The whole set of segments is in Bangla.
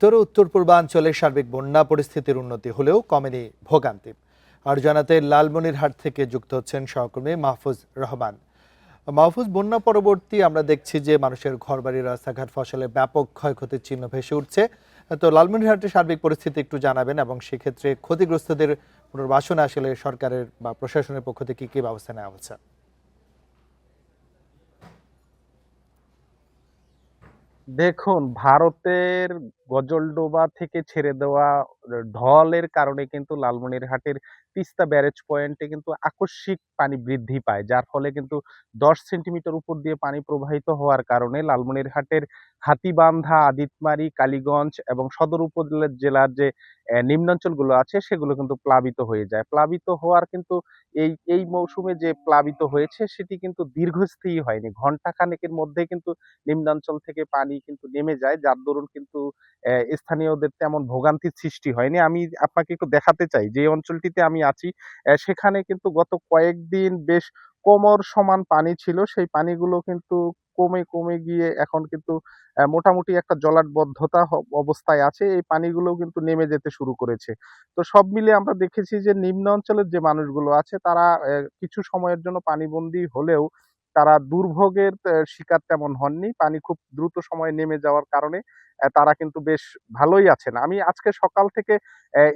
উত্তর ও উত্তর পূর্বাঞ্চলে সার্বিক বন্যা পরিস্থিতির উন্নতি হলেও কমেনি ভোগান্তি। আর জানাতে লালমনিরহাট থেকে যুক্ত হচ্ছেন সহকর্মী মাহফুজ রহমান। মাহফুজ, বন্যা পরবর্তী আমরা দেখছি যে মানুষের ঘরবাড়ি, রাস্তাঘাট, ফসলে ব্যাপক ক্ষয়ক্ষতির চিহ্ন ভেসে উঠছে। তো লালমনিরহাটের সার্বিক পরিস্থিতি একটু জানাবেন এবং সেক্ষেত্রে ক্ষতিগ্রস্তদের পুনর্বাসনে আসলে সরকারের বা প্রশাসনের পক্ষ থেকে কি ব্যবস্থা নেওয়া হচ্ছে? দেখুন, ভারতের গজলডোবা থেকে ছেড়ে দেওয়া ঢলের কারণে কিন্তু লালমনিরহাটের তিস্তা ব্যারেজ পয়েন্টে কিন্তু আকস্মিক পানি বৃদ্ধি পায়, যার ফলে কিন্তু 10 সেন্টিমিটার উপর দিয়ে পানি প্রবাহিত হওয়ার কারণে লালমনিরহাটের হাতীবান্ধা, আদিতমারি, কালীগঞ্জ এবং সদর উপজেলার জেলার যে নিম্নাঞ্চলগুলো আছে সেগুলো কিন্তু প্লাবিত হয়ে যায়। প্লাবিত হওয়ার কিন্তু এই মৌসুমে যে প্লাবিত হয়েছে সেটি কিন্তু দীর্ঘস্থায়ী হয়নি, ঘন্টা খানেকের মধ্যে কিন্তু নিম্নাঞ্চল থেকে পানি কিন্তু নেমে যায়, যার দরুন কিন্তু স্থানীয়দের তেমন ভোগান্তির সৃষ্টি হয়নি। আমি আপনাকে একটু দেখাতে চাই যে অঞ্চলটিতে আমি আছি, সেখানে কিন্তু গত কয়েকদিন বেশ কোমর সমান পানি ছিল, সেই পানিগুলো কিন্তু কমে কমে গিয়ে এখন কিন্তু মোটামুটি একটা জলাটবদ্ধতা অবস্থায় আছে। এই পানিগুলো কিন্তু নেমে যেতে শুরু করেছে। তো সব মিলে আমরা দেখেছি যে নিম্ন অঞ্চলের যে মানুষগুলো আছে তারা কিছু সময়ের জন্য পানিবন্দী হলেও তারা দুর্ভোগের শিকার তেমন হননি। পানি খুব দ্রুত সময়ে নেমে যাওয়ার কারণে তারা কিন্তু বেশ ভালোই আছেন। আমি আজকে সকাল থেকে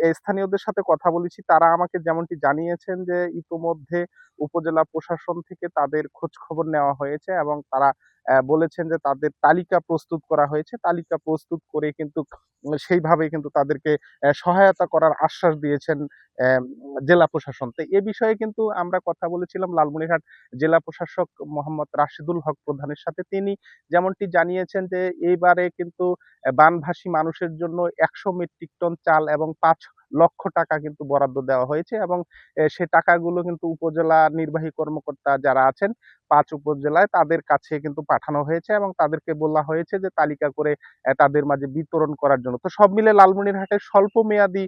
এই স্থানীয়দের সাথে কথা বলেছি। তারা আমাকে যেমনটি জানিয়েছেন যে ইতোমধ্যে উপজেলা প্রশাসন থেকে তাদের খোঁজ খবর নেওয়া হয়েছে এবং তারা বলেছেন যে তাদের তালিকা প্রস্তুত করা হয়েছে। তালিকা প্রস্তুত করে কিন্তু সেইভাবে কিন্তু তাদেরকে সহায়তা করার আশ্বাস দিয়েছেন অ্যাম জেলা প্রশাসন। তো এ বিষয়ে কিন্তু আমরা কথা বলেছিলাম লালমনিরহাট জেলা প্রশাসক মোহাম্মদ রাশিদুল হক প্রধানের সাথে। তিনি যেমনটি জানিয়েছেন যে এইবারে কিন্তু বানভাসী মানুষের জন্য ১০০ মেট্রিক টন চাল এবং ৫ লক্ষ টাকা কিন্তু বরাদ্দ দেওয়া হয়েছে এবং সে টাকাগুলো কিন্তু উপজেলা নির্বাহী কর্মকর্তা যারা আছেন ৫ উপজেলায় তাদের কাছে কিন্তু পাঠানো হয়েছে এবং তাদেরকে বলা হয়েছে যে তালিকা করে তাদের মাঝে বিতরণ করার জন্য। তো সব মিলে লালমনিরহাটের স্বল্প মেয়াদী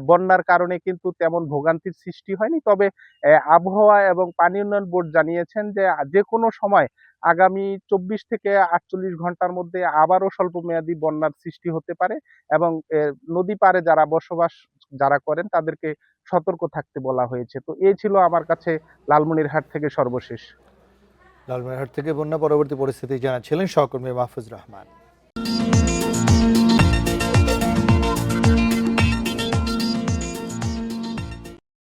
বন্যার কারণে কিন্তু তেমন ভোগান্তির সৃষ্টি হয়নি। তবে আবহাওয়া এবং পানি উন্নয়ন বোর্ড জানিয়েছেন যে যেকোনো সময় আগামী ২৪ থেকে ৪৮ ঘন্টার মধ্যে আবারও স্বল্প মেয়াদী বন্যার সৃষ্টি হতে পারে এবং নদী পাড়ে যারা বসবাস যারা করেন তাদেরকে সতর্ক থাকতে বলা হয়েছে। তো এই ছিল আমার কাছে লালমনিরহাট থেকে সর্বশেষ। লালমনিরহাট থেকে বন্যা পরবর্তী পরিস্থিতি জানাচ্ছিলেন সহকর্মী মাহফুজ রহমান।